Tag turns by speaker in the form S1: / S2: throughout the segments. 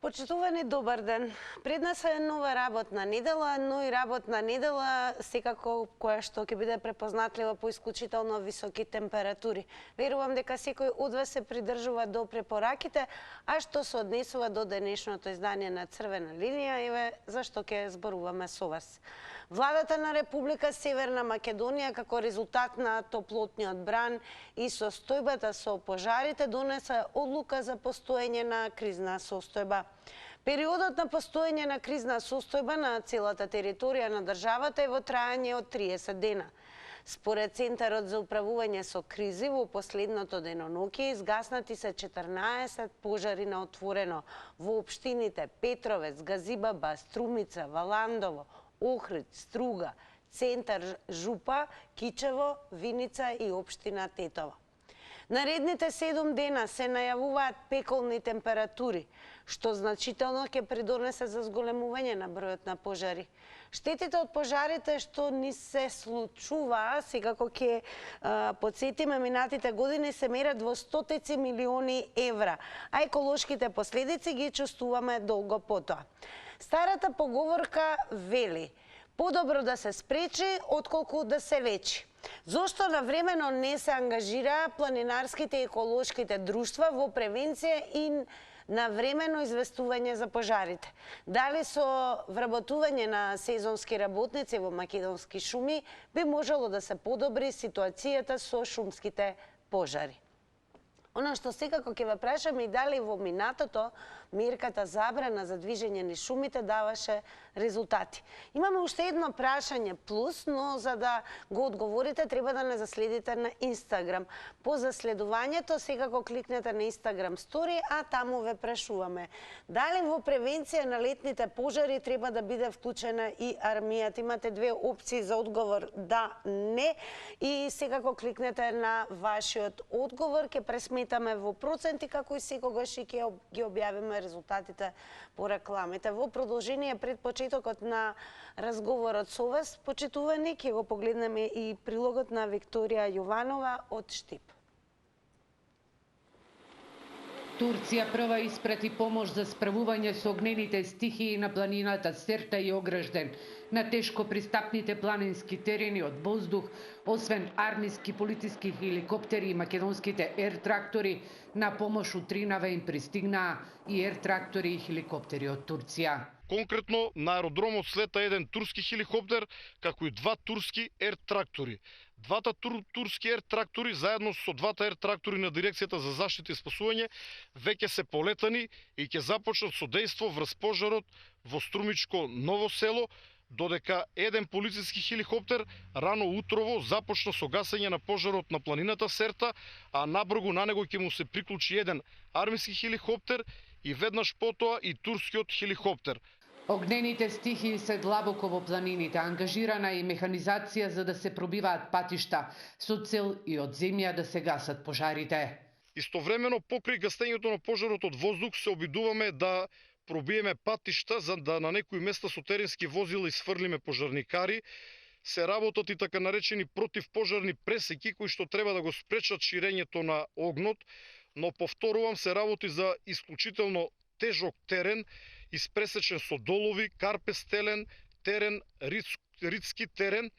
S1: Почитувани, добар ден. Пред нас е нова работна недела, но и работна недела секако која што ќе биде препознатлива по исклучително високи температури. Верувам дека секој од вас се придржува до препораките, а што се однесува до денешното издание на Црвена линија, еве зашто ќе зборуваме со вас. Владата на Република Северна Македонија како резултат на топлотниот бран и состојбата со пожарите донесе одлука за постоење на кризна состојба. Периодот на постоење на кризна состојба на целата територија на државата е во трајање од 30 дена. Според Центарот за управување со кризи, во последното деноноќе изгаснати се 14 пожари на отворено во општините Петровец, Газибаба, Струмица, Валандово, Охрид, Струга, Центар, Жупа, Кичево, Виница и општина Тетово. Наредните 7 дена се најавуваат пеколни температури, што значително ќе придонесе за зголемување на бројот на пожари. Штетите од пожарите што ни се случуваа, секако ќе подсетиме, минатите години се мерат во стотици милиони евра, а еколошките последици ги чувствуваме долго потоа. Старата поговорка вели: подобро да се спречи, отколку да се лечи. Зошто навремено не се ангажираа планинарските и еколошките друштва во превенција и навремено известување за пожарите? Дали со вработување на сезонски работници во македонски шуми би можело да се подобри ситуацијата со шумските пожари? Оно што секако ќе ве прашам и дали во минатото мерката забрана за движење низ шумите даваше резултати. Имаме уште едно прашање плюс, но за да го одговорите треба да не заследите на Инстаграм. По заследувањето секако кликнете на Инстаграм стори, а таму ве прашуваме дали во превенција на летните пожари треба да биде вклучена и армијата. Имате две опции за одговор: да, не, и секако кликнете на вашиот одговор. Ќе пресметаме во проценти, како и секогаш, и ќе ги објавиме резултатите по рекламите. Во продолжение пред почетокот на разговорот со вас, почитувани, ќе го погледнеме и прилогот на Викторија Јованова од Штип.
S2: Турција прва испрати помош за справување со огнените стихии на планината Серта и Огражден на тешко пристапните планински терени од воздух, освен армиски полициски хеликоптери и македонските ер-трактори, на помош у Тринава им пристигнаа и ер-трактори и хеликоптери од Турција.
S3: Конкретно на аеродромот слета еден турски хеликоптер, како и два турски ер-трактори. Двата турски ер-трактори заедно со двата ер-трактори на Дирекцијата за заштита и спасување веќе се полетани и ќе започнат со дејство врз пожарот во Струмичко Ново село, додека еден полициски хеликоптер рано утрово започна со гасење на пожарот на планината Серта, а набргу на него ќе му се приклучи еден армиски хеликоптер и веднаш потоа и турскиот хеликоптер.
S2: Огнените стихии се длабоко во планините, ангажирана и механизација за да се пробиваат патишта, со цел и од земја да се гасат пожарите.
S3: Истовремено, покрај гасењето на пожарот од воздух, се обидуваме да пробиеме патишта за да на некои места со теренски возила изфрлиме пожарникари. Се работат и така наречени противпожарни пресеки кои што треба да го спречат ширењето на огнот, но повторувам, се работи за исклучително тежок терен, испресечен со долови, карпестелен терен, ридски терен,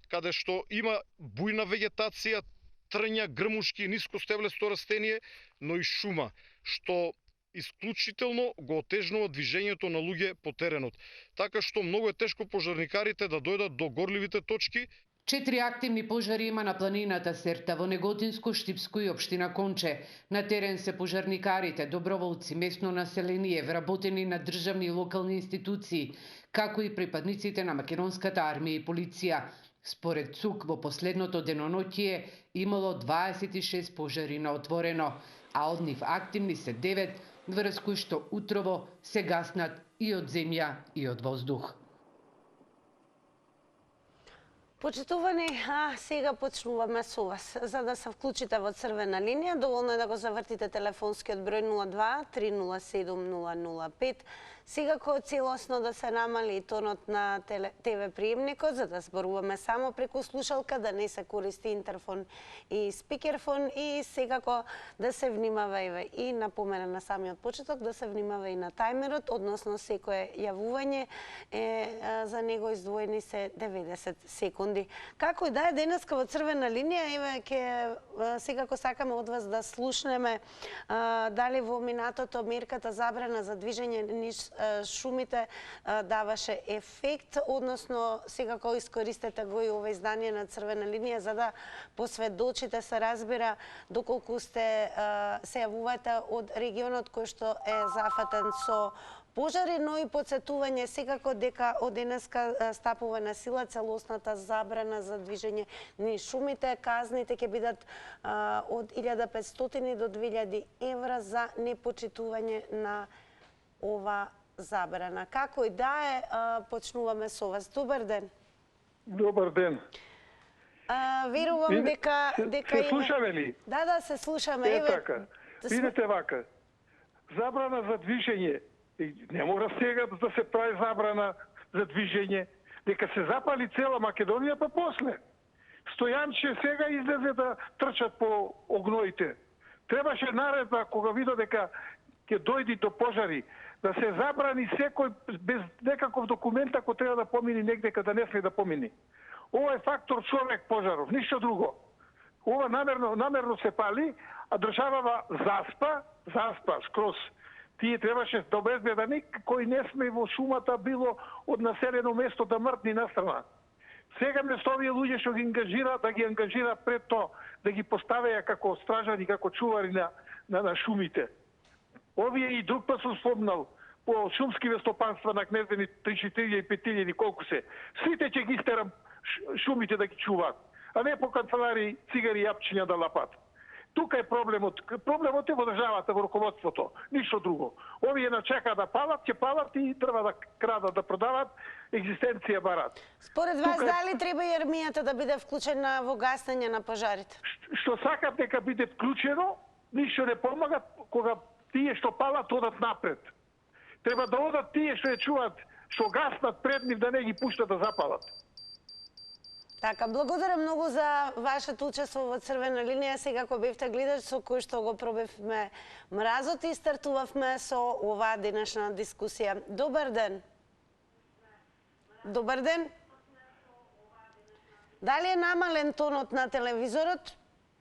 S3: каде што има бујна вегетација, трња, грмушки, нискостеблесто растение, но и шума, што исклучително го отежнува движењето на луѓе по теренот. Така што многу е тешко пожарникарите да дојдат до горливите точки.
S2: 4 активни пожари има на планината Серта во Неготинско, Штипско и општина Конче. На терен се пожарникарите, доброволци, местно население, вработени на државни и локални институции, како и припадниците на македонската армија и полиција. Според ЦУК, во последното деноноќие имало 26 пожари на отворено, а од нив активни се 9, врз кои што утрово се гаснат и од земја и од воздух.
S1: Почитувани, сега почнуваме со вас. За да се вклучите во црвена линија, доволно е да го завртите телефонскиот број 02 307 005. Секако целосно да се намали тонот на ТВ приемникот, за да зборуваме само преку слушалка, да не се користи интерфон и спикерфон, и секако да се внимава и напомена на самиот почеток, да се внимава и на тајмерот, односно секое јавување за него издвоени се 90 секунди. Како и да е, денеска во црвена линија, секако сакаме од вас да слушнеме дали во минатото мерката забрана за движење низ шумите даваше ефект, односно секако искористете го и ова издание на црвена линија за да посведочите, се разбира, доколку се јавувате од регионот кој што е зафатен со пожари, но и подсетување секако дека од денеска стапува на сила целосната забрана за движење низ шумите. Казните ќе бидат од 1500 до 2000 евра за непочитување на ова забрана. Како и да е, почнуваме со вас. Добар ден.
S4: Добар ден.
S1: Верувам дека
S4: се слушаме ли?
S1: Да, се слушаме.
S4: Е така. Видите вака. Забрана за движење. Не мора сега да се прави забрана за движење. Дека се запали цела Македонија, па после. Стојанче сега излезе да трчат по огноите. Требаше наредба кога видо дека ќе дојди до пожари, да се забрани секој без некаков документ ако треба да помини негде каде не сме да помини. Ова е фактор човек пожаров, ништо друго. Ова намерно се пали, а државава заспа скроз. Тие требаше да обезбеда никој не сме во шумата било од населено место да мртни настрана. Сега место овие луѓе што ги ангажира, да ги ангажира пред тоа, да ги поставеја како стражари, како чувари на шумите. Овие и друг пат сум спомнал по шумски стопанства на Кнездени 3-4 и 5 колку се. Сите ќе ги стерам шумите да ги чуваат, а не по канцелари цигари и јапчиња да лапат. Тука е проблемот. Проблемот е во државата, во руководството. Ништо друго. Овие начека да палат, ќе палат и треба да крадат, да продават, екзистенција барат.
S1: Според вас, дали треба и армијата да биде вклучена во гаснење на пожарите?
S4: Што сакат дека биде вклучено, ништо не помага кога тие што палат одат напред. Треба да одат тие што ја чуваат, што гаснат пред нив, да не ги пуштат да запалат.
S1: Така, благодарам многу за вашето учество во црвена линија. Секако бевте гледач со кој што го пробивме мразот и стартувавме со оваа денешна дискусија. Добар ден. Добар ден. Дали е намален тонот на телевизорот?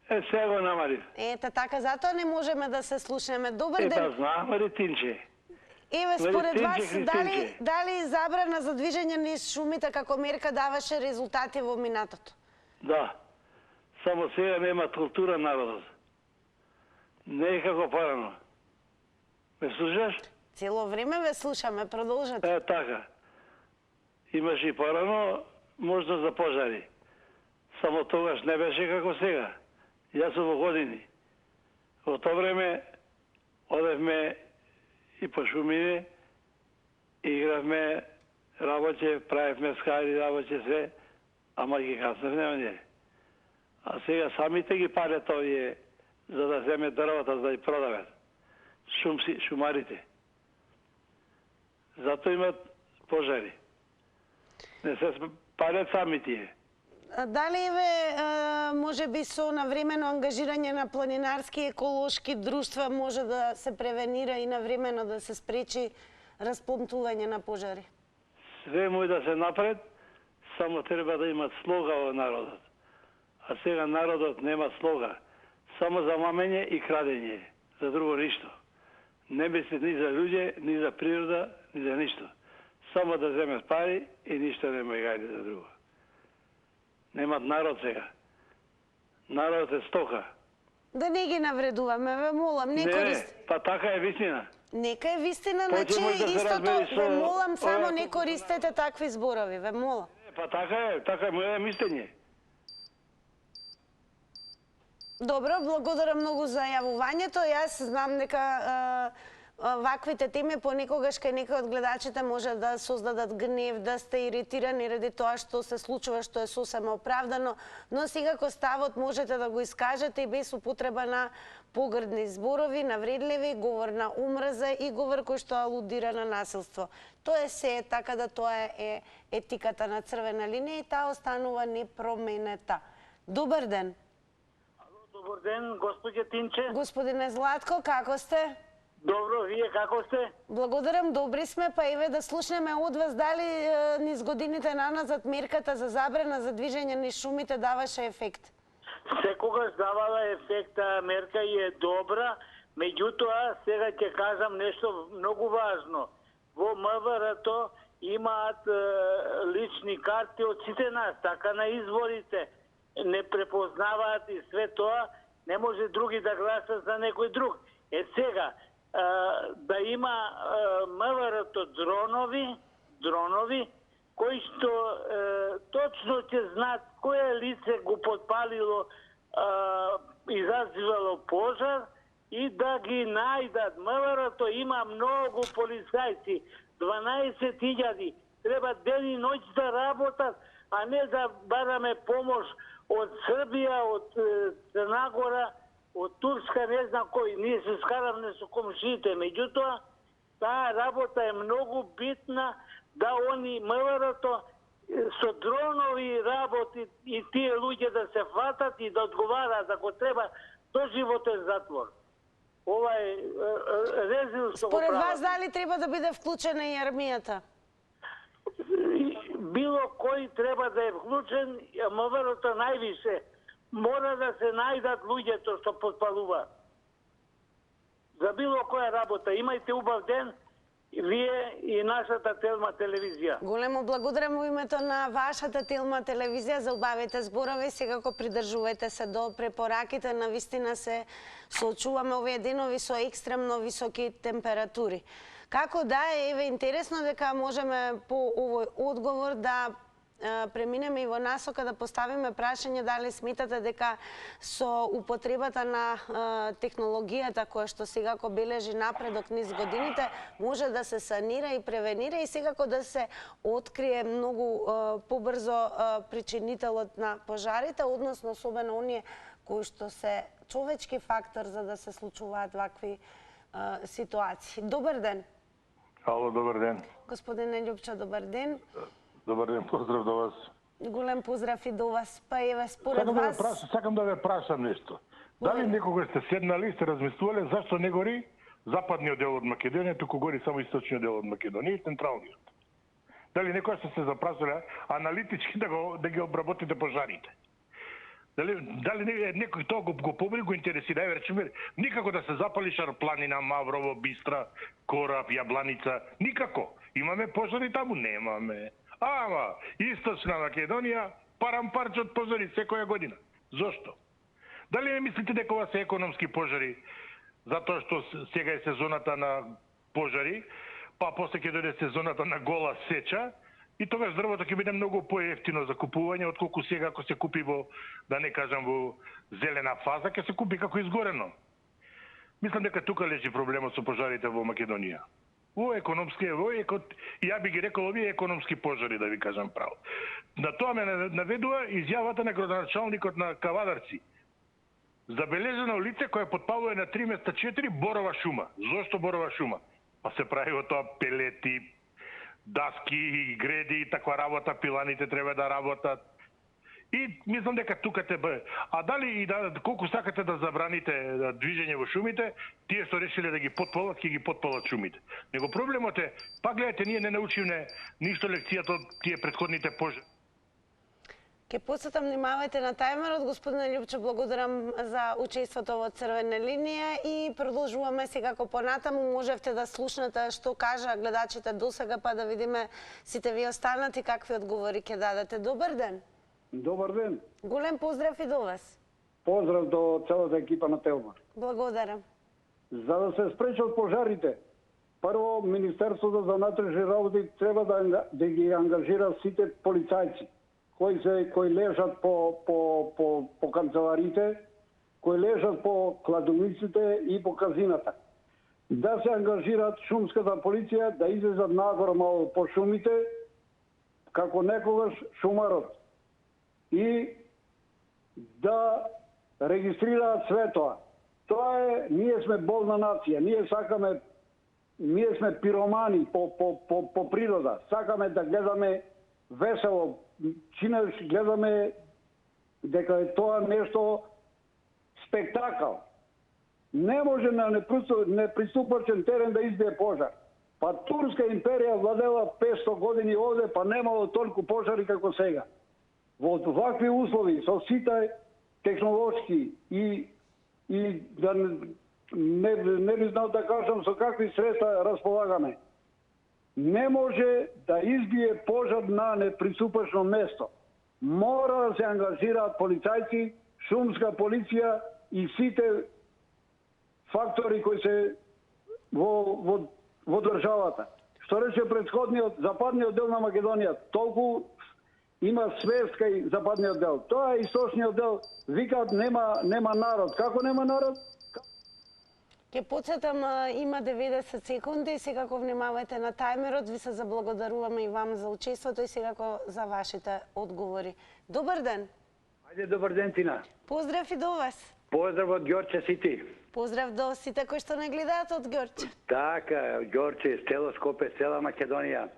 S5: Сега го намалив.
S1: Ете така, затоа не можеме да се слушнеме. Добар ден.
S5: Па знам, Ретинче.
S1: Еве, според вас, дали забрана за движење низ шумите како мерка даваше резултати во минатото?
S5: Да. Само сега нема култура народот. Не е како порано. Ме слушаш?
S1: Цело време ве слушаме, продолжете.
S5: Е, така. Имаш и порано можност за пожари. Само тогаш не беше како сега. Јас сум во години. Во тоа време одевме и по шумине, игравме, работе, правевме скари, работе се, ама ги гасневме оние. А сега самите ги палят овие за да земе дрвата, за да ги продават. Шумарите. Зато имат пожари. Не се палят сами тие.
S1: Дали може би со навремено ангажирање на планинарски еколошки друштва може да се превенира и навремено да се спречи распломтување на пожари?
S5: Све може да се напред, само треба да имат слога во народот. А сега народот нема слога. Само за мамење и крадење. За друго ништо. Не мисли ни за луѓе, ни за природа, ни за ништо. Само да земат пари и ништо нема и гајде за друго. Немат народ сега. Народот е стока.
S1: Да не ги навредуваме, ве молам, не користи.
S5: Па така е вистина.
S1: Нека е вистина, значи истото, ве молам, само не користете такви зборови, ве молам.
S5: Па така е моје мислење.
S1: Добро, благодарам многу за јавувањето. Јас знам дека ваквите теми понекогаш кај некои од гледачите може да создадат гнев, да сте иритирани ради тоа што се случува, што е сосема оправдано, но секако ставот можете да го искажете и без употреба на погрдни зборови, навредливи, говор на омрза и говор кој што алудира на насилство. Тоа е се, така да тоа е етиката на црвена линија и таа останува непроменета. Добар ден.
S5: Ало, добар ден, господје Тинче.
S1: Господине Златко, како сте?
S5: Добро, вие како сте?
S1: Благодарам, добри сме, па еве да слушнеме од вас дали низ годините наназад мерката за забрана за движење низ шумите даваше ефект.
S5: Секогаш давала ефекта мерка и е добра, меѓутоа сега ќе кажам нешто многу важно. Во МВР-то имаат лични карти од сите нас, така на изборите. Не препознаваат и све тоа, не може други да гласат за некој друг. Сега, да има МВР-то дронови, кои што точно ќе знаат кое лице го подпалило, изазивало пожар и да ги најдат. МВР-то има многу полицајци, 12.000, треба ден и ноќ да работат, а не да бараме помош од Србија, од Црна Гора, од Турска, не знам кој, ние се скаравме со комшиите. Меѓутоа, таа работа е многу битна, да они МВР-то со дронови работи и тие луѓе да се фатат и да одговараат, ако треба, доживотен затвор. Ова е резил што го
S1: Според
S5: прават.
S1: вас дали треба да биде вклучена и армијата?
S5: Било кој треба да е вклучен, МВР-то највише. Мора да се најдат луѓето што подпалуваат. За било која работа. Имајте убав ден, вие и нашата Телма телевизија.
S1: Големо благодарам во името на вашата Телма телевизија за убавите зборови. Секако придржувајте се до препораките. Навистина се соочуваме овие денови со екстремно високи температури. Како да е, еве интересно дека можеме по овој одговор да преминеме и во насока да поставиме прашање дали сметате дека со употребата на технологијата која што секако бележи напредок низ годините може да се санира и превенира и секако да се открие многу побрзо причинителот на пожарите, односно особено оние кои што се човечки фактор за да се случуваат вакви ситуации. Добар ден.
S4: Ало, добар ден.
S1: Господине Љупчо, добар ден.
S4: Добар ден, поздрав до вас.
S1: Голем поздрав и до вас. Па еве според вас...
S4: Сакам да ве прашам нешто. Дали некогаш сте седнали и сте размислувале зашто не гори западниот дел од Македонија, туку гори само источниот дел од Македонија и централниот? Дали некогаш сте се запрашале аналитички да ги обработите пожарите? Дали некој тоа го побри, го интересира? Еве речеме, никако да се запали Шарпланина, Маврово, Бистра, Кораб, Јабланица, никако. Имаме пожари таму? Немаме. Ама, источна Македонија, парампарче од пожари секоја година. Зошто? Дали не мислите дека ова се економски пожари, затоа што сега е сезоната на пожари, па после ќе дојде сезоната на гола сеча, и тогаш дрвото ќе биде многу поевтино за купување, отколку сега ако се купи во, да не кажам, во зелена фаза, ќе се купи како изгорено. Мислам дека тука лежи проблемот со пожарите во Македонија. Во економски, ја би ги рекол овие економски пожари, да ви кажам право. На тоа ме наведува изјавата на градоначалникот на Кавадарци. Забележено лице кое подпалува на 3 места 4 борова шума. Зошто борова шума? Па се прави во тоа пелети, даски, греди и таква работа, пиланите треба да работат. И мислам дека тука те бе. А дали и колку сакате да забраните движење во шумите, тие што решиле да ги потпалат, ќе ги потпалат шумите. Него проблемот е, па гледате, ние не научивме ништо лекцијата од тие претходните пожари.
S1: Ке подсетам, внимавајте на тајмерот. Господине Љупчо, благодарам за учеството во Црвена линија и продолжуваме секако понатаму. Можевте да слушнете што кажа гледачите досега, па да видиме сите ви останати какви одговори ќе дадете. Добар ден.
S6: Добар ден.
S1: Голем поздрав и до вас.
S6: Поздрав до целата екипа на Телма.
S1: Благодарам.
S6: За да се спречат пожарите, прво Министерството за внатрешни работи треба да ги ангажира сите полицајци кои лежат по канцеларите, кои лежат по кладуниците и по казината. да се ангажираат шумската полиција да излезат нагоре malo по шумите, како некогаш шумарот, и да регистрираат све тоа. Тоа е, ние сме болна нација, ние сме пиромани по природа. Сакаме да гледаме весело, чинеш гледаме дека е тоа нешто спектакл. Не може на неприступачен терен да избие пожар. Па Турска империја владела 500 години овде, па немало толку пожари како сега. Во вакви услови, со сите технолошки и да не би знал да кажам со какви средства располагаме. Не може да избие пожар на неприступачно место. Мора да се ангажираат полицајци, шумска полиција и сите фактори кои се во државата. Што рече претходниот, западниот дел на Македонија, толку има свест кај западниот дел. Тоа е источниот дел. Викаат нема народ. Како нема народ?
S1: Ке подсетам, има 90 секунди и секако внимавајте на тајмерот. Ви се заблагодаруваме и вам за учеството и секако за вашите одговори. Добар ден!
S7: Ајде, добар ден, Тина.
S1: Поздрав и до вас!
S7: Поздрав од Ѓорче сити.
S1: Поздрав до сите кои што не гледаат од Ѓорче.
S7: Така, Ѓорче, цело Скопје, цела Македонија.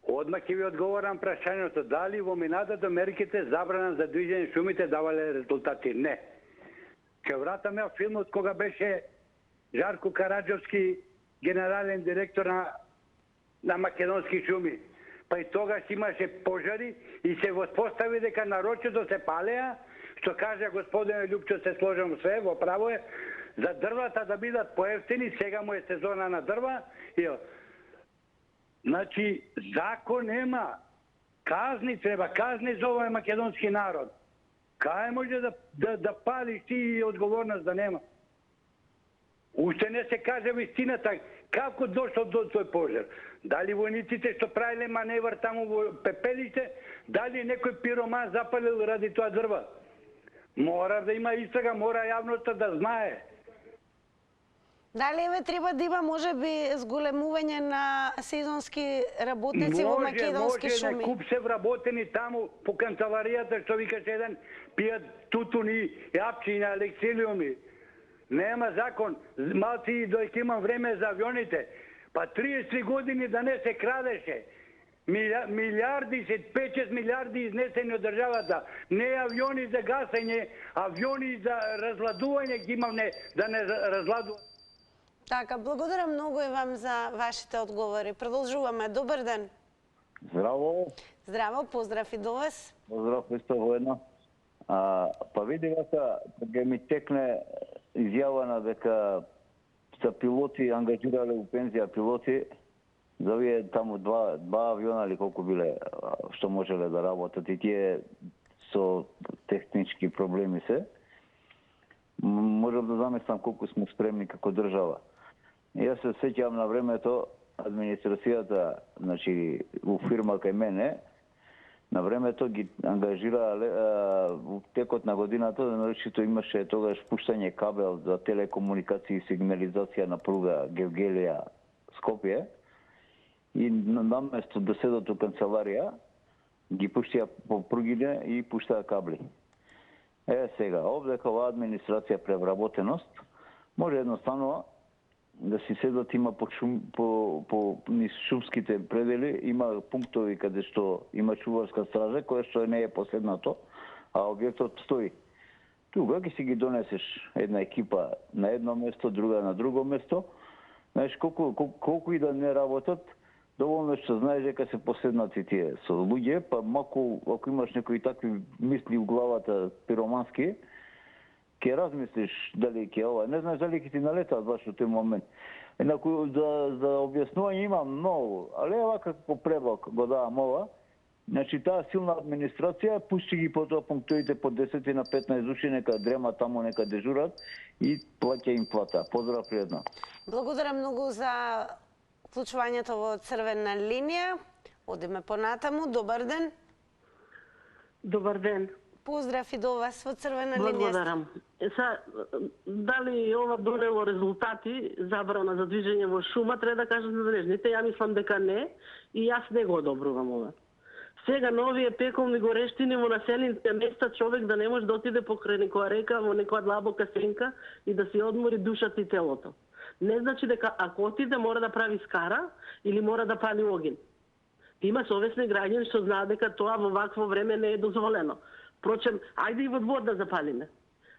S7: Одмак ќе ви одговорам прашањето дали во минатото мерките забрана за движење шумите давале резултати. Не. Ке вратаме филмот кога беше Жарко Караџовски генерален директор на Македонски шуми. Па и тогаш имаше пожари и се воспостави дека нарочито се палеа, што кажа господин Лјупчо, се сложам све, во право е, за дрвата да бидат поевтини, сега му е сезона на дрва. Значи, закон нема, казни треба, казни за овој македонски народ. Кај може да палиш ти и одговорност да нема? Уште не се каже вистината, како дошол до тој пожар. Дали војниците што правиле маневр таму во пепелиште, дали некој пироман запалил ради тоа дрва. Мора да има истрага, мора јавноста да знае.
S1: Дали треба да има можеби зголемување на сезонски работници во македонски шуми?
S7: Може, куп се вработени таму по канцеларијата, што викаше еден, пијат тутуни, јапчиња, лексилиуми. Нема закон, малци дојке имам време за авионите. Па 30 години да не се крадеше. Милиарди, 5-6 милиарди изнесени од државата. Не авиони за гасење, авиони за разладување ги имаме да не разладуваат.
S1: Така, благодарам многу и вам за вашите одговори. Продолжуваме. Добар ден.
S8: Здраво.
S1: Здраво, поздрав и до вас.
S8: Поздрав исто воедно. Па види вака, дека ми текне изјавана дека са пилоти ангажирале у пензија пилоти за овие таму два авиона или колку биле што можеле да работат и тие со технички проблеми се. Можам да замислам колку сме спремни како држава. Јас се сеќавам на времето администрацијата, значи у фирма кај мене, на времето ги ангажира во текот на годината, нарочито имаше тогаш пуштање кабел за телекомуникација и сигнализација на пруга Гевгелија Скопје и наместо да седат у канцеларија ги пуштија по пругите и пуштаа кабли. Сега, овде кога администрација превработеност, може едноставно да си седат, има по низ шумските предели, има пунктови каде што има чуварска стража, која што не е последнато, а објектот стои. Тука ќе си ги донесеш една екипа на едно место, друга на друго место. Знаеш, колку и да не работат, доволно што знаеш дека се последнати тие со луѓе, па маку ако имаш некои такви мисли в главата пиромански, ќе размислиш дали ќе ова, не знаеш дали ќе ти налетаат баш во тој момент. Еднако за објаснување имам многу, али ева како предлог го давам ова. Значи таа силна администрација пушти ги по тоа пунктовите по 10 на 15 души, нека дрема таму, нека дежурат и плаќа им плата. Поздрав пријатно.
S1: Благодарам многу за вклучувањето во црвена линија. Одиме понатаму. Добар ден.
S9: Добар ден.
S1: Поздрав и до вас во црвена линија.
S9: Благодарам. Дали ова донело резултати, забрана за движење во шума, треба да кажат надлежните. Ја мислам дека не и јас не го одобрувам ова. Сега на овие пеколни горештини во населените места човек да не може да отиде покрај некоја река, во некоја длабока сенка и да си одмори душата и телото. Не значи дека ако отиде мора да прави скара или мора да пали огин. Има совесни граѓани што знаат дека тоа во вакво време не е дозволено. Впрочем, ајде и во двор да запалиме.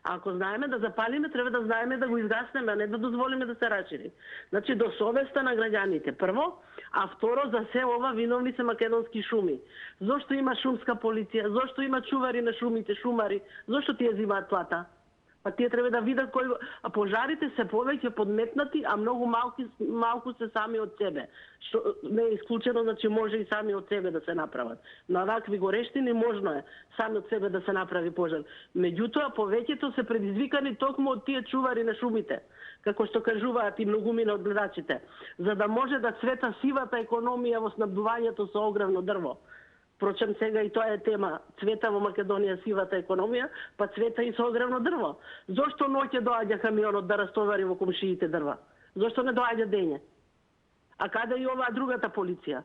S9: Ако знаеме да запалиме, треба да знаеме да го изгаснеме, а не да дозволиме да се рачири. Значи, до совеста на граѓаните, прво, а второ, за се ова виновни се македонски шуми. Зошто има шумска полиција? Зошто има чувари на шумите, шумари? Зошто тие зимаат плата? Па тие треба да видат кој... А пожарите се повеќе подметнати, а многу малку се сами од себе. Што не е исклучено, значи може и сами од себе да се направат. На вакви горештини можно е сами од себе да се направи пожар. Меѓутоа, повеќето се предизвикани токму од тие чувари на шумите, како што кажуваат и многумина од гледачите, за да може да цвета сивата економија во снабдувањето со огревно дрво. Впрочем, сега и тоа е тема. Цвета во Македонија сивата економија, па цвета и со огревно дрво. Зошто ноќе доаѓа камионот да растовари во комшиите дрва? Зошто не доаѓа дење? А каде и оваа другата полиција?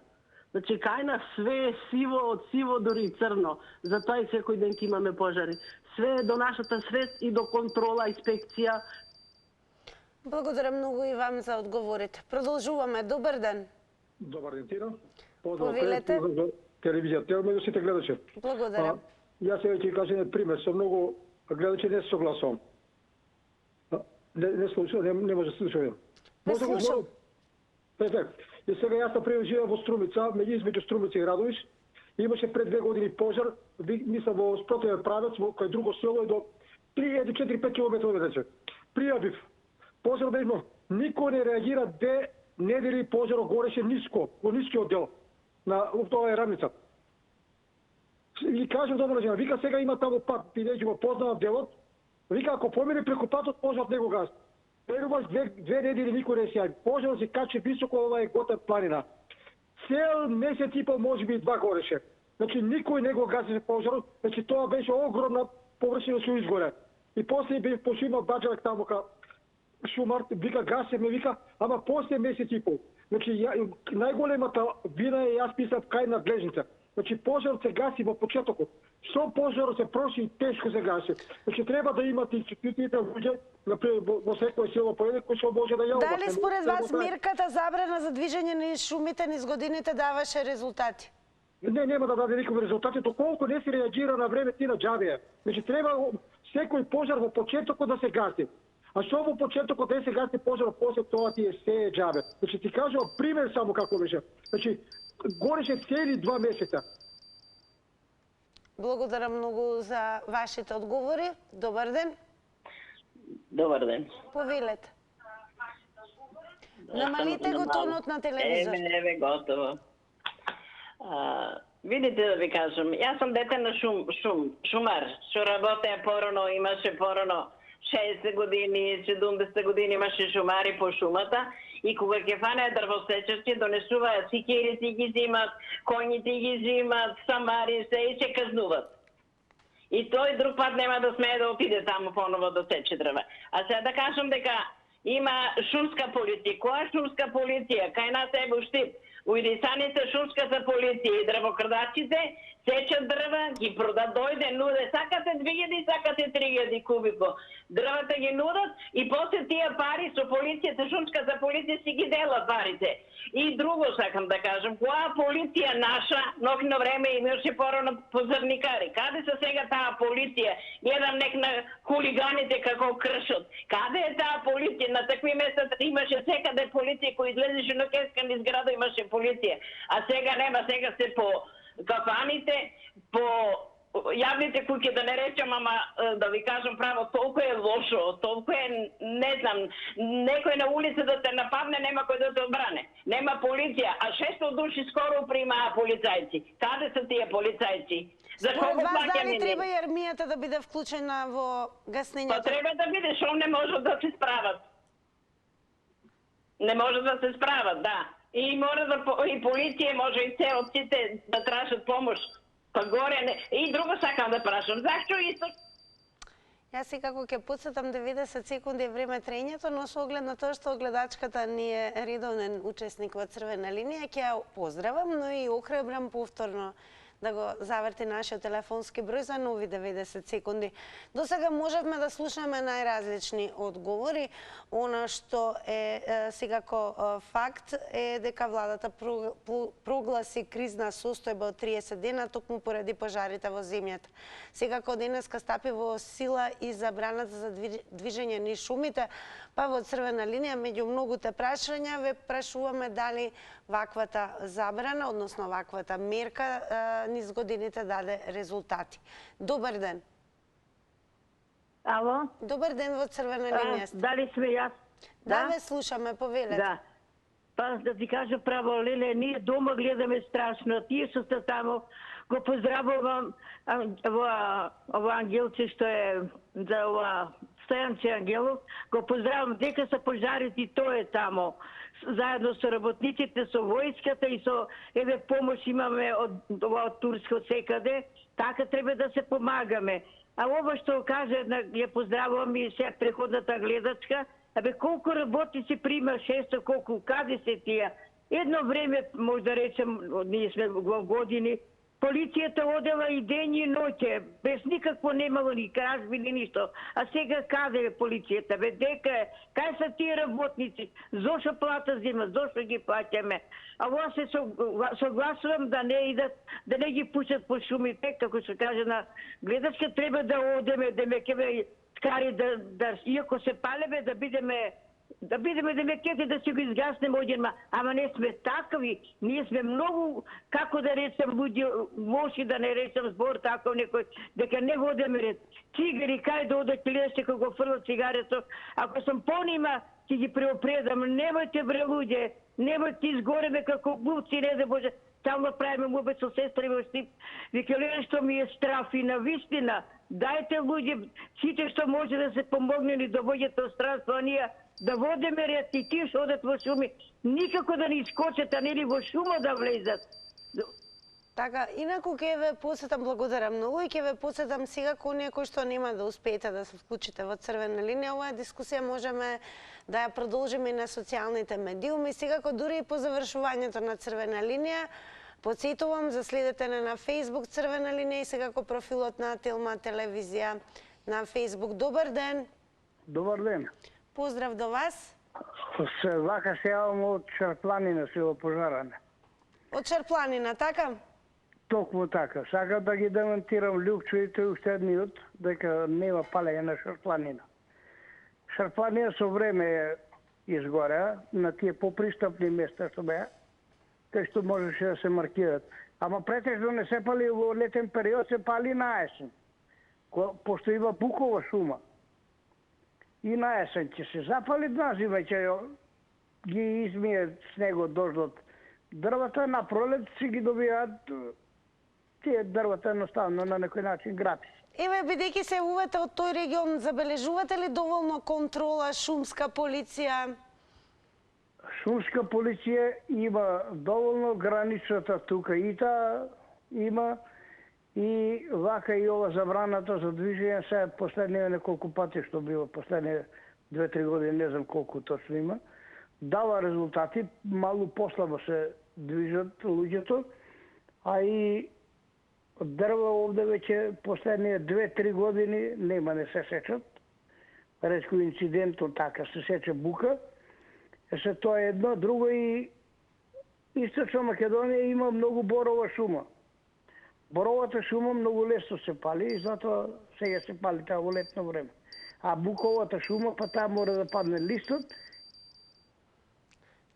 S9: Значи, кај на све е сиво, од сиво дури и црно. Затоа и секој ден ќе имаме пожари. Све е до нашата свест и до контрола, инспекција.
S1: Благодарам многу и вам за одговорите. Продолжуваме. Добар ден.
S4: Добар ден, Тина.
S1: Повелете.
S4: Телевизија Телма и до сите гледачи.
S1: Благодарам.
S4: Јас сега ќе кажам еден пример, со многу гледачи не согласувам. Не слушам, не може да слушам.
S1: Не слушам.
S4: Перфект. И сега јас например живеам во Струмица, измеѓу Струмица и Радовиш. Имаше пред 2 години пожар, мислам во спротивен правец, во кај друго село и до 3-4-5 км оддалече. Пријавив. Пожар да има. Никој не реагира 2 недели пожарот гореше ниско, во нискиот дел. На тоа е рамница. И кажам добра жена, вика сега има таму пат, бидејќи го познавам делот, вика ако помине преку патот пожарот не го гаси. Веруваш 2 недели никој не се јави. Пожарот се качи високо, ова е Готен планина. Цел месец и пол, можеби и 2 гореше. Значи никој не го гаси пожарот, значи тоа беше огромна површина што изгоре. И после бе пошима баџалек таму ка шумар, вика гасеме, вика, ама после месец и пол. Значи, најголемата вина е, јас писав кај надлежница. Значи, пожарот се гаси во почетокот. Што пожарот се проши и тешко се гаси. Значи, треба да имат институциите луѓе, например, во секој село по еден, кој што може да ја обасне.
S1: Дали според вас мерката забрана за движење низ шумите низ годините даваше резултати?
S4: Не, нема да даде никакви резултати, доколку не се реагира на време ти на џабија. Значи, треба секој пожар во почетокот да се гаси. А што во почетокот не се гаси пожар, после тоа ти е се џабе. Значи ти кажувам пример само како беше. Значи гореше цели 2 месеца.
S1: Благодарам многу за вашите одговори. Добар ден.
S10: Добар ден.
S1: Повелете. Намалите го тонот на телевизор.
S10: Еве готово. Видите да ви кажам, јас сум дете на шумар, што работеа порано, имаше порано 60 години, 70 години имаше шумари по шумата и кога ќе фанеа дрвосечарци, донесуваат сикирици ги зимат, коњите ги зимат, самари се и се казнуват. И тој друг пат нема да смее да отиде таму поново да сече дрва. А сега да кажам дека има шумска полиција. Која шумска полиција? Кај нас е во Штип. Уидисаните шумската полиција и дрвокрадачите сечат дрва, ги продат, дојде, нуде, сакате 2000, сакате 3000 кубико. Дрвата ги нудат и после тие пари со полицијата, шумската полиција си ги делат парите. И друго сакам да кажам, која полиција наша, нокно време имаше порано позорникари. Каде се сега таа полиција? Гледам нек на хулиганите како кршат. Каде е таа полиција? На такви места имаше секаде полиција кој излезеше на Кеска низ града имаше полиција. А сега нема, сега се по кафаните, по јавните куќи, да не речем, ама да ви кажам право, толку е лошо, толку е, не знам, некој на улица да те нападне, нема кој да те одбране. Нема полиција, а 600 души скоро примаа полицајци. Каде се тие полицајци? За
S1: според вас дали треба и армијата да биде вклучена во гаснењето?
S10: Па треба да биде, што не може да се справат. Не може да се справат, да. И мора да и полиција може и целците да тражат помош. Па горе не. И друго сакам да прашам. Зашто исто?
S1: Јас секако ќе подсетам 90 секунди е време трењето, но со оглед на тоа што гледачката ни е редовен учесник во Црвена линија, ќе ја поздравам, но и охрабрам повторно да го заврти нашиот телефонски број за нови 90 секунди. До сега можевме да слушаме најразлични одговори. Она што е секако факт е дека владата прогласи кризна состојба од 30 дена токму поради пожарите во земјата. Секако денеска стапи во сила и забраната за движење низ шумите, па во Црвена линија меѓу многуте прашања ве прашуваме дали ваквата забрана, односно ваквата мерка низ годините даде резултати. Добар ден.
S11: Ало?
S1: Добар ден во Црвена линија.
S11: Дали сме јас?
S1: Да, ве слушаме, повелете.
S11: Да. Па да ти кажа право, Леле, ние дома гледаме страшно. Тие што сте тамо, го поздравувам ова Ангелче што е за ова Стојанче Ангелов, го поздравам дека се пожарите и тој е тамо. Заедно со работниците, со војската и со помош имаме од Турска од секаде, така треба да се помагаме. А ова што каже, ја поздравувам и се преходната гледачка, колку работници прима 600, колку, каде се тие? Едно време, може да речем, ние сме во години, полицијата одела и ден и ноќе, без никакво немало ни кражби ни ништо. А сега каде е полицијата? Дека е? Кај се тие работници? Зошто плата зема? Зошто ги плаќаме? А ова се согласувам да не идат, да не ги пушат по шумите, како се каже на гледачка, треба да одеме, да ме кебе скари, иако се палеме, да бидеме да ме кете да си го изгаснеме одјерма, ама не сме такви, ние сме многу, како да речем, луѓе лоши, да не речем збор таков некој, дека не водеме ред. Цигари, кај да одат леше кога го фрлат цигарето, ако сум понима, ќе ги преопредам, немојте бре луѓе, немојте изгореме како глупци, не да Боже, таму правиме мобет со сестри во Штип, веќе што ми е страф и на вистина, дајте луѓе, сите што може да се помогне ни да доаѓате од странство, а ние да водиме ред и тие што одат во шуми, никако да не искочат, а нели во шума да влезат.
S1: Така, инаку ќе ве посетам, благодарам многу и ќе ве посетам сега кој некој што нема да успеете да се вклучите во Црвена линија. Оваа дискусија можеме да ја продолжиме и на социјалните медиуми. Секако дури и по завршувањето на Црвена линија, подсетувам, заследете на Facebook Црвена линија и секако профилот на Телма телевизија на Facebook. Добар ден.
S6: Добар ден.
S1: Поздрав до вас.
S6: Вака се јавам од Шарпланина, село Пожаране.
S1: Од Шарпланина, така?
S6: Токму така. Сакам да ги демонтирам Лјупчо и тој уште едниот, дека нема палење на Шарпланина. Шарпланина со време изгореа на тие попристапни места што беа, кај што можеше да се маркират. Ама претежно не се пали во летен период, се пали на есен. Пошто има букова шума. И на есен ќе се запали, на зима ќе ги измие снегот, дождот. Дрвата на пролет си ги добијаат тие дрвата едноставно на некој начин гратис.
S1: Еве, бидејќи се увете од тој регион, забележувате ли доволно контрола, шумска полиција?
S6: Шумска полиција има доволно, граничната тука ИТА има, и вака и ова забраната за движење се последниве неколку пати што било, последниве 2-3 години, не знам колку точно има, дава резултати, малку послабо се движат луѓето, а и дрва овде веќе последниве 2-3 години нема, не се сечат. Ретко инцидентно така се сече бука. Се тоа е едно, друго и Источна Македонија има многу борова шума. Боровата шума многу лесно се пали и затоа сега се пали таа во летно време. А буковата шума, па таа мора да падне листот.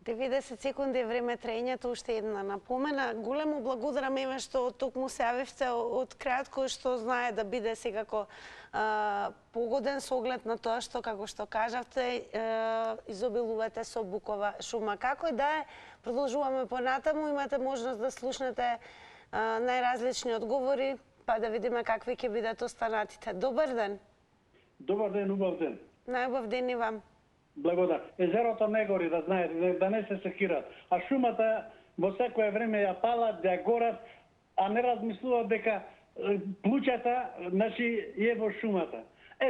S1: 90 секунди е време трењето, уште една напомена. Големо благодарам еве што токму се јавивте од кратко, што знае да биде секако погоден со оглед на тоа што, како што кажавте, изобилувате со букова шума. Како и да е, продолжуваме понатаму, имате можност да слушнете најразлични одговори, па да видиме какви ќе бидат останатите. Добар ден.
S12: Добар ден, убав ден.
S1: Најубав ден и вам.
S12: Благодар. Езерото не гори, да знаете, да не се секират. А шумата во секое време ја палат, ја горат, а не размислуваат дека плуќата, значи, е во шумата.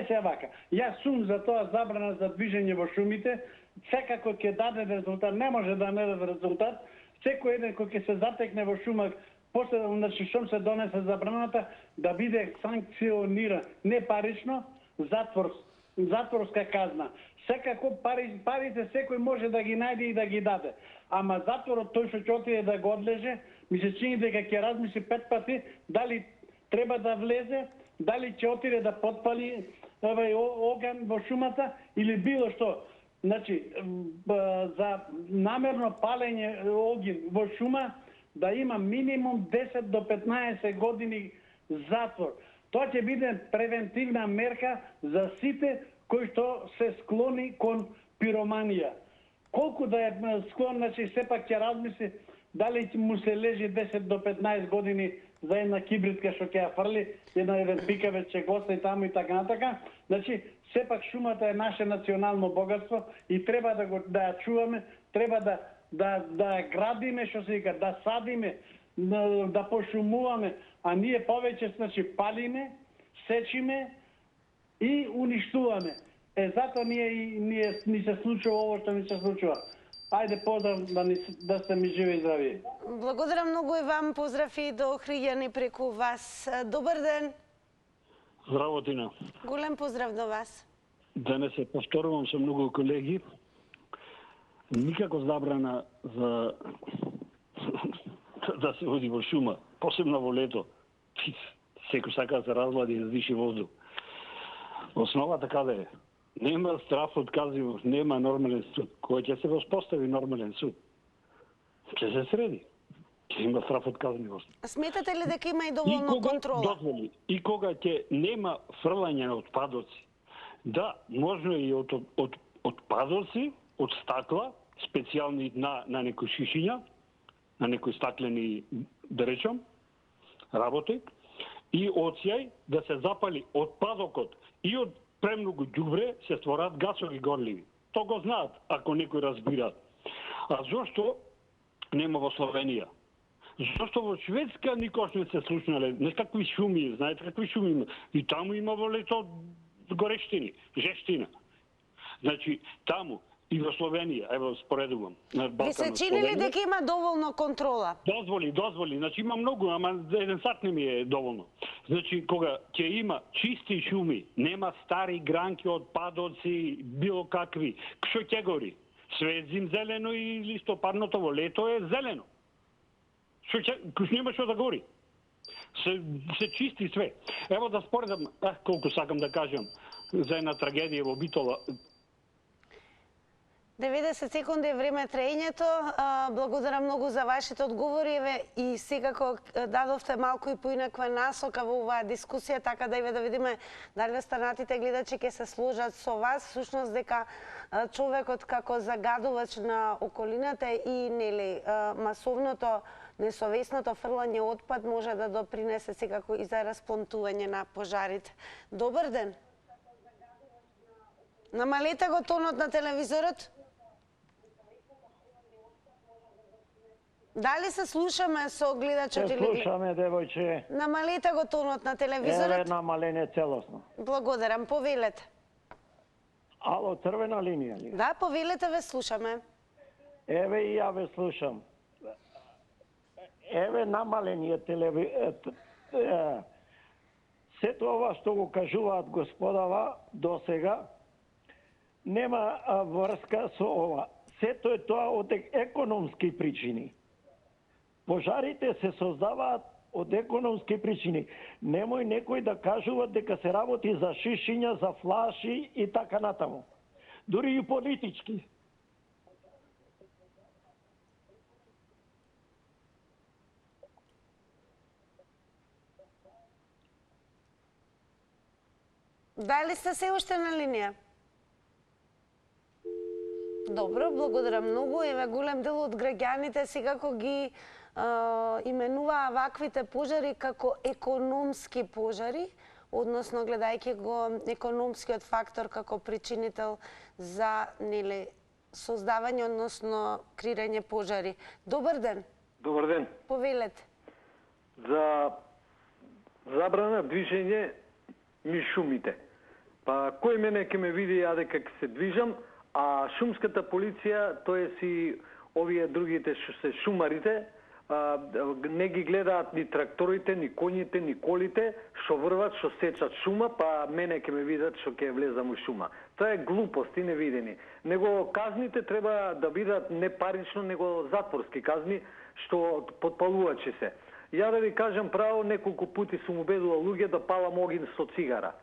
S12: Се вака, јас сум за тоа забрана за движење во шумите, секако ќе даде резултат, не може да не даде резултат, секој еден кој ќе се затекне во шума, после, значи, шом се донесе забраната, да биде санкциониран, не парично, затворска казна. Секако парите секој може да ги најде и да ги даде. Ама затворот тој што ќе отиде да го одлеже, ми се чини дека ќе размисли 5 пати дали треба да влезе, дали ќе отиде да подпали оган во шумата или било што. Значи, за намерно палење огин во шума да има минимум 10 до 15 години затвор. Тоа ќе биде превентивна мерка за сите кои што се склони кон пироманија. Колку да е склон, значи сепак ќе размисли дали му се лежи 10 до 15 години за една кибритка што ќе ја фрли, еден пикавец ќе го остави таму и така натака. Значи, сепак шумата е наше национално богатство и треба да ја чуваме, треба да ја градиме, што се вика, да садиме, да пошумуваме, а ние повеќе, значи, палиме, сечиме и уништуваме. Затоа ни се случува ово што ни се случува. Ајде, поздрав да сте ми живи и здрави.
S1: Благодарам многу и вам, поздрав и до Охриѓани преку вас. Добар ден.
S12: Здраво, Тина.
S1: Голем поздрав до вас.
S12: Денес се повторувам со многу колеги. Никако забрана за да се води во шума, посебно во лето. Секој сака да се разлади и да диши воздух. Основата каде е? Нема страф од казиво, нема нормален суд. Кој ќе се воспостави нормален суд? Ќе се среди. Ќе има страф од казнивост.
S1: Сметате ли дека има и доволно контрола?
S12: Дозволи. И кога ќе нема фрлање на отпадоци. Да, можно и од отпадоци, од стакла, специјални на некои шишиња, на некои стаклени, да речам, работи, и оцјај да се запали отпадокот и од премногу ѓубре се створат гасови горливи. То го знаат, ако некој разбира. А зошто нема во Словенија? Зошто во Шведска никош не се слушнале некакви шуми, знаете какви шуми има? И таму има во лето горештини, жештина. Значи, таму и во Словенија, ево споредувам.
S1: Ви се чини ли дека има доволно контрола?
S12: Дозволи. Значи има многу, ама еден сат не ми е доволно. Значи, кога ќе има чисти шуми, нема стари гранки, отпадоци, било какви, што ќе гори? Све е зим зелено и листопадното во лето е зелено. Нема што да гори. Се чисти све. Ево да споредам, колку сакам да кажам, за една трагедија во Битола.
S1: 90 секунди е време траењето. Благодарам многу за вашите одговори и секако дадовте малку и поинаква насока во оваа дискусија, така да да видиме дали останатите гледачи ќе се сложат со вас, всушност дека човекот како загадувач на околината и масовното несовесното фрлање отпад може да допринесе секако и за расплантување на пожарите. Добар ден. Намалете го тонот на телевизорот. Дали се слушаме со гледачот или...
S13: Се слушаме, девојче.
S1: Намалете го тонот на телевизорот.
S13: Еве намалене целосно.
S1: Благодарам, повелете.
S13: Ало, црвена линија ли?
S1: Да, повелете, ве слушаме.
S13: Еве и ја ве слушам. Еве намаление сето ова што го кажуваат господава до сега нема врска со ова. Сето е тоа од економски причини. Пожарите се создаваат од економски причини. Немој некој да кажуваат дека се работи за шишиња, за флаши и така натаму. Дури и политички.
S1: Дали сте се уште на линија? Добро, благодарам многу. Еве голем дел од граѓаните секако ги именуваа ваквите пожари како економски пожари, односно гледајќи го економскиот фактор како причинител за создавање, односно креирање пожари. Добар ден.
S14: Добар ден.
S1: Повелете.
S14: за забрана движење низ шумите. Па кој мене ќе ме види ја дека ќе се движам, а шумската полиција, тоест и овие другите што се шумарите, не ги гледаат ни тракторите, ни коњите, ни колите, што врват, што сечат шума, па мене ќе ме видат што ќе влезам у шума. Тоа е глупост и невидени. Него казните треба да бидат не парично, него затворски казни, што подпалувачи се. Ја да ви кажам право, неколку пути сум убедувал луѓе да палам огин со цигара.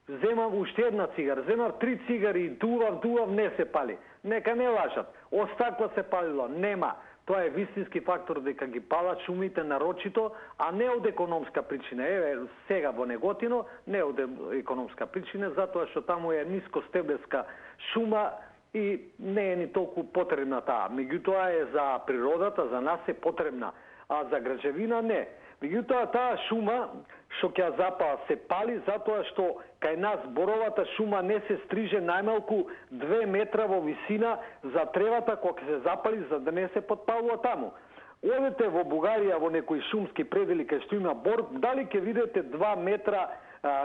S14: Земам уште една цигара, земам 3 цигари и дував, не се пали. Нека не лажат. Остакла се палило, нема. Тоа е вистински фактор дека ги палат шумите нарочито, а не од економска причина. Еве, сега во Неготино, не од економска причина, затоа што таму е нискостеблеска шума и не е ни толку потребна таа. Меѓутоа е за природата, за нас е потребна, а за граđевина не. Меѓутоа таа шума што ќе запаа се пали затоа што кај нас боровата шума не се стриже најмалку 2 метра во висина за тревата кога се запали за да не се подпалува таму. Одете во Бугарија во некои шумски предели кај што има бор, дали ќе видите 2 метра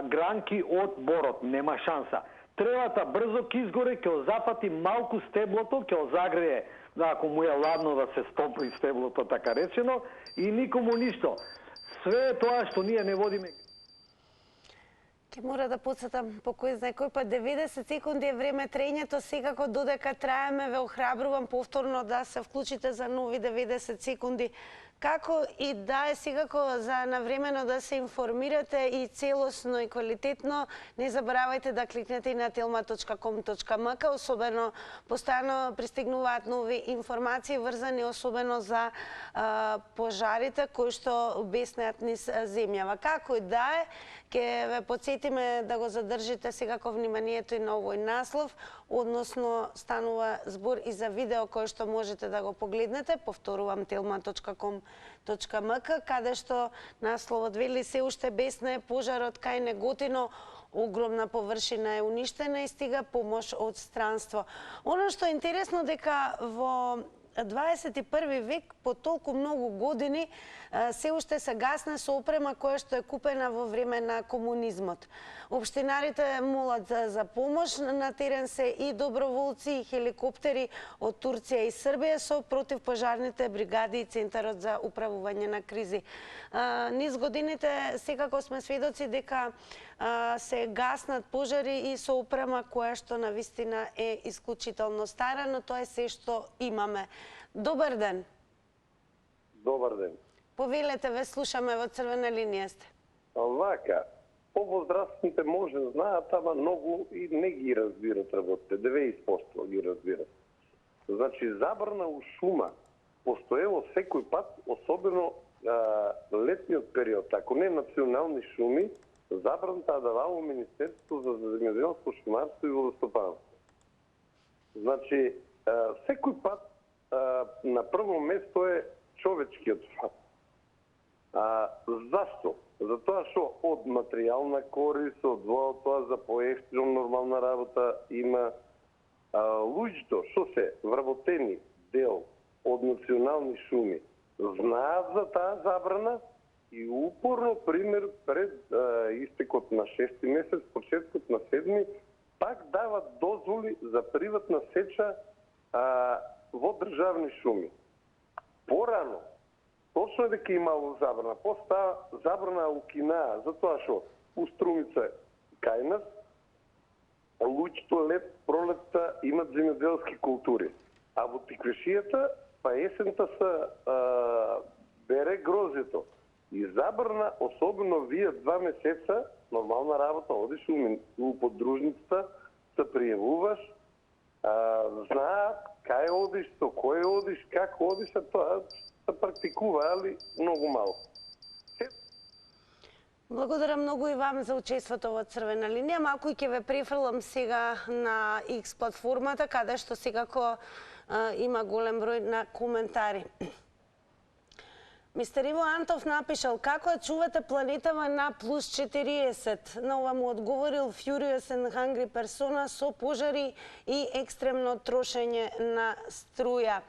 S14: гранки од борот? Нема шанса. Тревата брзо ќе изгоре, ќе запати малку стеблото, ќе загрее, ако му е ладно да се стопли стеблото, така речено, и никому ништо. Све тоа што ние не водиме.
S1: Ке мора да подсетам по кој знае кој пат 90 секунди е време трењето, секако додека траеме ве охрабрувам повторно да се вклучите за нови 90 секунди. Како и да е секако за навремено да се информирате и целосно и квалитетно, не заборавајте да кликнете и на telma.com.mk, особено постојано пристигнуваат нови информации врзани особено за пожарите кои што беснеат низ земјава. Како и да е, ќе ве подсетиме да го задржите секако вниманието и на овој наслов, односно станува збор и за видео кој што можете да го погледнете, повторувам telma.com.mk, каде што насловот вели се уште бесне пожарот кај Неготино, огромна површина е уништена и стига помош од странство. Оно што е интересно дека во 21 век, по толку многу години, се уште се гасне со опрема која што е купена во време на комунизмот. Општинарите молат за помош, на терен се и доброволци и хеликоптери од Турција и Србија со противпожарните бригади и Центарот за управување на кризи. Низ годините секако сме сведоци дека се гаснат пожари и со опрема која што навистина е исклучително стара, но тоа е се што имаме. Добар ден.
S15: Добар ден.
S1: Повелете, ве слушаме, во црвена линија сте.
S15: Вака, повозрастните може знаат, ама многу и не ги разбират работите. 90% ги разбират. Значи, забрана у шума постоело секој пат, особено летниот период. Ако не национални шуми, забраната давало Министерство за земјоделство, шумарство и водостопанство. Значи, секој пат на прво место е човечкиот фактор. Зашто? Затоа што од материјална корист, од тоа за поевтино нормална работа има луѓето што се вработени дел од национални шуми знаат за таа забрана и упорно, пример, пред истекот на 6 месец, почеткот на 7, пак дават дозволи за приватна сеча во државни шуми. Порано, точно е дека имало забрана, постава забрана у Кинаа, затоа што у Струмица кај нас луѓето лет, пролетта имат земјоделски култури, а во Тиквешијата па есента се бере грозето. И забрана, особено вие 2 месеца, нормална работа, одиш у подружницата, се пријавуваш, знаат кај одиш, со кој одиш, како одиш, а тоа се практикува, али многу мало.
S1: Благодарам многу и вам за учеството во црвена линија. Малку и ќе ве префрлам сега на X платформата, каде што секако има голем број на коментари. Мистер Иво Антов напишал: како ја чувате планетава на плюс 40? На ова му одговорил Furious and Hungry Persona со пожари и екстремно трошење на струја.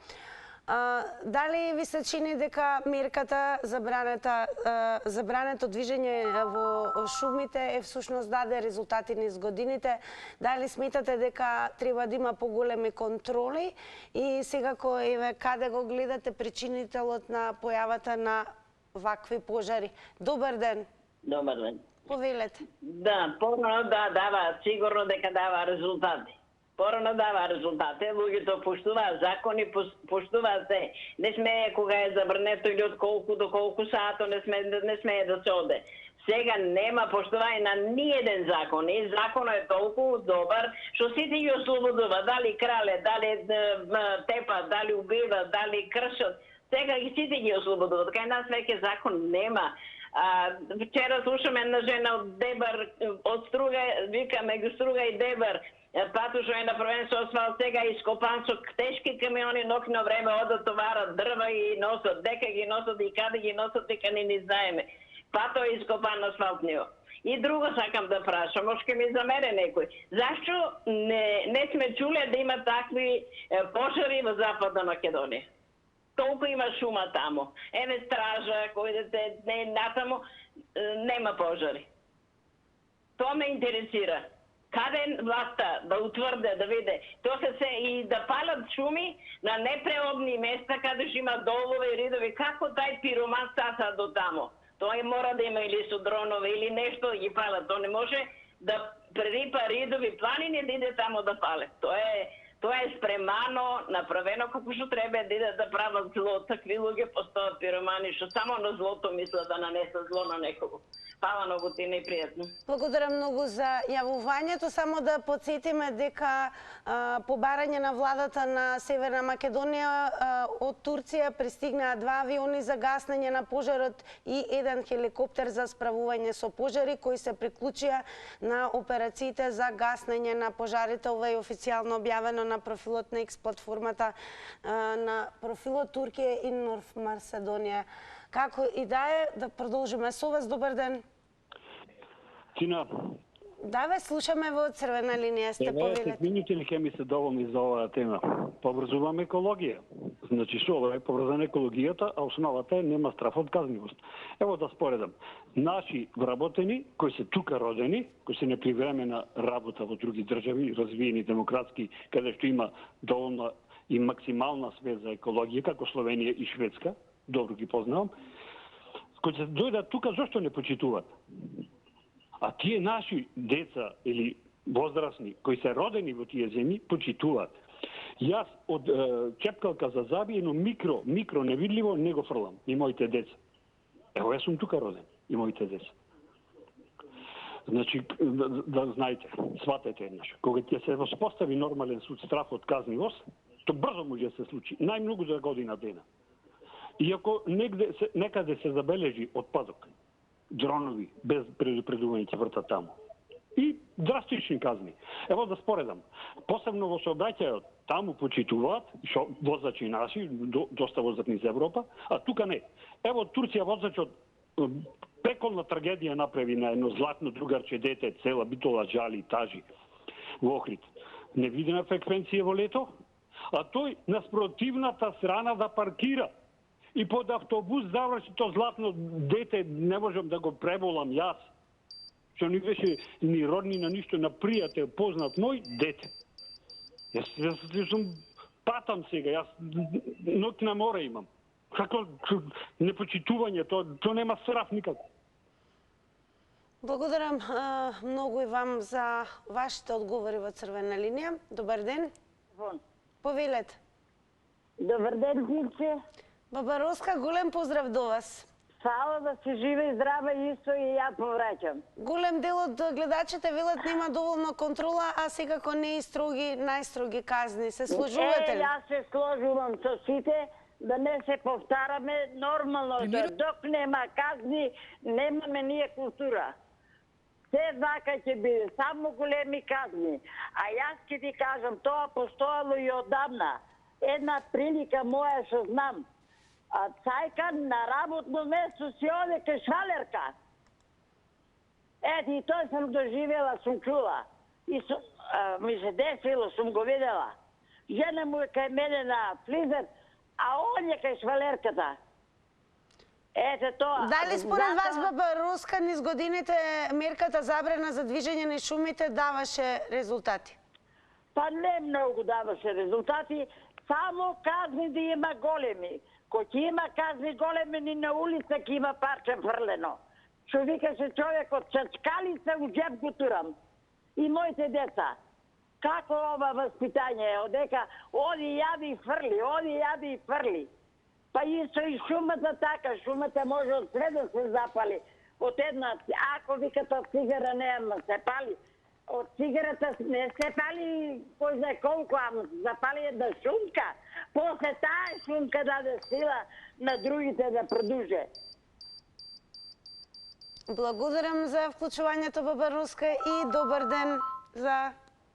S1: Дали ви се чини дека мерката забрането движење во шумите е всушност даде резултати низ годините? Дали сметате дека треба да има поголеми контроли и секако каде го гледате причинителот на појавата на вакви пожари? Добар ден.
S10: Добар ден.
S1: Повелете.
S10: Да, порано дава, сигурно дека дава резултати. Порано дава резултати, луѓето поштуваат закони, поштуваат се. Не смее кога е забрането или од колку до колку сато не смее да се оде. Сега нема поштување на ниеден закон и законот е толку добар што сите ги ослободува, дали крале, дали тепа, дали убива, дали кршат, сега ги сите ги ослободува. Кај нас веќе закон нема. Вчера слушаме една жена од Дебар, од Струга, викаме го Струга и Дебар, патушо е направен со асфалт, сега ископан со тешки камиони, нокно време одат товарат дрва и носат, дека ги носат и каде ги носат, дека не знаеме. Пато е ископан асфалт него. И друго сакам да прашам, може ке ми замере некој. Зашто не сме чуле да има такви пожари во Западна Македонија? Толку има шума тамо. Еве стража, кој дете не натамо, нема пожари. Тоа ме интересира. Каде власта да утврде, да виде, тоа се и да палат шуми на непреодни места, каде што има долове и ридови. Како тај пироман стаса до тамо? Тоа мора да има или со дронове или нешто да ги палат. Тоа не може да прерипа ридови планини да иде тамо да пале. Тоа е спремано, направено како што треба да иде да прават зло. Такви луѓе постојат пиромани што само на злото мислат да нанесат зло на некого. Фала многу ти непријатно.
S1: Благодарам многу за јавувањето. Само да подсетиме дека по барање на владата на Северна Македонија од Турција пристигнаа 2 авиони за гаснење на пожарот и 1 хеликоптер за справување со пожари кои се приклучија на операциите за гаснење на пожарите. Ова е официјално објавено на профилот на X платформата на профилот Туркија и Норф Македонија. Како и да е, да продолжиме со вас. Добар ден.
S6: Тина.
S1: Да, ве слушаме во црвена линија, сте повелете.
S6: 90 минути ли ке ми се доволни за оваа тема? Поврзуваме екологија. Значи, што ова е поврзана екологијата, а основата е нема страф од казнивост. Ево да споредам. Наши вработени, кои се тука родени, кои се непривремена работа во други држави, развиени демократски, каде што има доволна и максимална свест за екологија, како Словенија и Шведска, добро ги познавам, кои се дојдат тука, зошто не почитуваат? А тие наши деца или возрастни, кои се родени во тие земји, почитуваат. Јас од чепкалка за заби, едно микро невидливо, не го фрлам. И моите деца. Ево, јас сум тука роден. И моите деца. Значи, да знаете, сватете еднаш. Кога ќе се воспостави нормален суд, страф од казнивост, то брзо може да се случи. Најмногу за година дена. Иако некаде се забележи отпадок, дронови, без предупредување ќе вртат таму. И драстични казни. Ево да споредам. Посебно во сообраќајот таму почитуваат, што возачи наши, доста возат низ Европа, а тука не. Ево Турција возачот пеколна трагедија направи на едно златно другарче дете, цела битола жали, тажи во Охрид. Невидена фреквенција во лето, а тој на спротивната страна да паркира. И под автобус заврши то златно дете, не можам да го преболам јас. Што не беше ни роднина, ништо, на пријател, познат мој, дете. Јас сум патам сега, јас ноќ на море имам. Како непочитување, то нема страф никако.
S1: Благодарам многу и вам за вашите одговори во црвена линија. Добар ден. Повелете.
S11: Добар ден, Дилче.
S1: Баба Роска, голем поздрав до вас.
S11: Фала да си жива и здрава, исто и ја повраќам.
S1: Голем дел од гледачите велат нема доволно контрола, а секако не и најстроги казни. Се сложувате ли?
S11: Јас се сложувам со сите, да не се повтараме нормално. Док нема казни, немаме ние култура. Се вака ќе биде, само големи казни. А јас ќе ти кажам, тоа постојало и одамна. Една прилика моја што знам. А цајка на работно место си оде кај швалерка. Ето и тој сум доживела, сум чула. И ми се десило, сум го видела. Жена му е кај мене на флизер, А он е кај швалерката. Ете тоа.
S1: Дали според вас, баба Руска, низ годините мерката забрана за движење на шумите даваше резултати?
S11: Па не многу даваше резултати, само казни да има големи. Кој ќе има казни големи, ни на улица ќе има парче фрлено. Што викаше човекот, чачкалица у джеп го турам. И моите деца. Како ова воспитање е? Одека оди јади и фрли, оди јади и фрли. Па исто и шумата така, шумата може од све да се запали. Од една, ако викат од цигара нема се пали, од цигарата не се пали кој знае колку, ама запали една шумка. После таа шумка даде сила на другите да продуже.
S1: Благодарам за вклучувањето, баба Руска, и добар ден за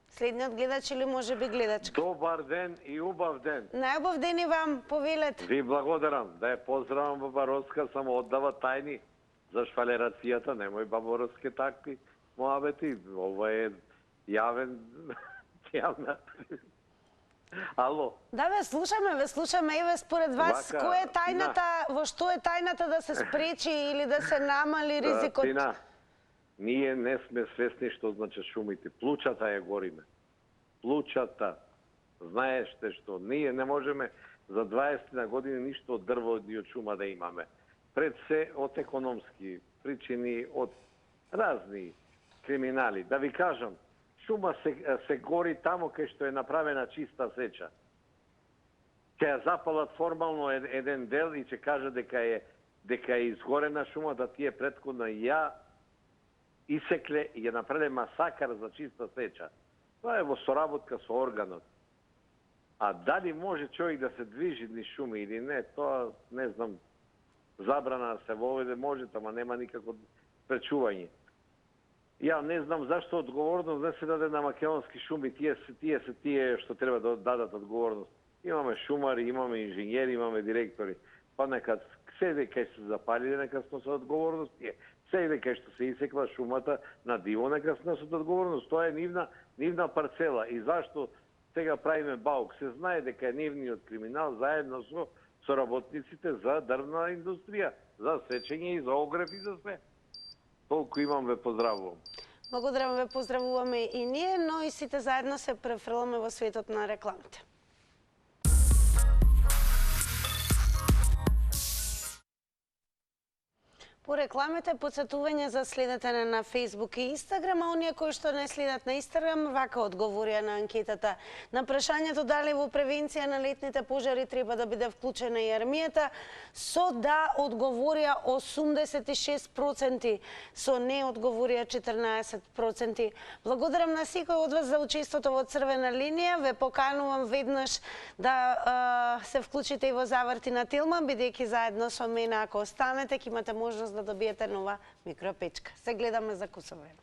S1: следниот гледач или може би гледачка.
S16: Добар ден и убав ден.
S1: Најубав ден и вам, повелете.
S16: Ви благодарам. Да ја поздравам, баба Руска, само оддава тајни за швалерацијата. Немој, баба Руска, такви моабети. Ова е јавна. Ало.
S1: Да, ве слушаме. Еве, според вас, која е тајната, во што е тајната да се спречи или да се намали ризикот?
S16: Тина, ние не сме свесни што значи шумите. Плучата ја гориме. Плучата. Знаеште што, ние не можеме за 20 на години ништо од дрво и од шума да имаме. Пред се од економски причини, од разни криминали. Да ви кажам, шума се гори тамо кај што е направена чиста сеча. Ќе ја запалат формално еден дел и ќе кажа дека е изгорена шума, да тие претходно ја исекле и ја направиле масакар за чиста сеча. Тоа е во соработка со органот. А дали може човек да се движи низ шуми или не, тоа не знам. Забрана да се воведе може, ама нема никако спречување. Ја не знам зашто одговорност не се даде на македонски шуми, тие што треба да дадат одговорност. Имаме шумари, имаме инженери, имаме директори. Па нека седе кај се запалиле, нека сносат одговорност тие. Седе кај што се исекла шумата на диво, нека сносат одговорност. Тоа е нивна парцела. И зашто сега правиме баук? Се знае дека е нивниот криминал заедно со работниците за дрвна индустрија, за сечење и за огрев и за све. Толку имам, ве поздравувам.
S1: Благодарам, ве поздравуваме и ние, но и сите заедно се префрламе во светот на рекламите. По рекламите, подсетување за следење на Facebook и Instagram, а оние кои што не следат на Instagram, вака одговорија на анкетата. На прашањето дали во превенција на летните пожари треба да биде вклучена и армијата, со да одговорија 86%, со не одговорија 14%. Благодарам на секој од вас за учеството во Црвена линија. Ве поканувам веднаш да се вклучите и во Заврти на Тилман, бидејќи заедно со мене, ако останете, ќе имате можност да добиете нова микропечка. Се гледаме за кусо време.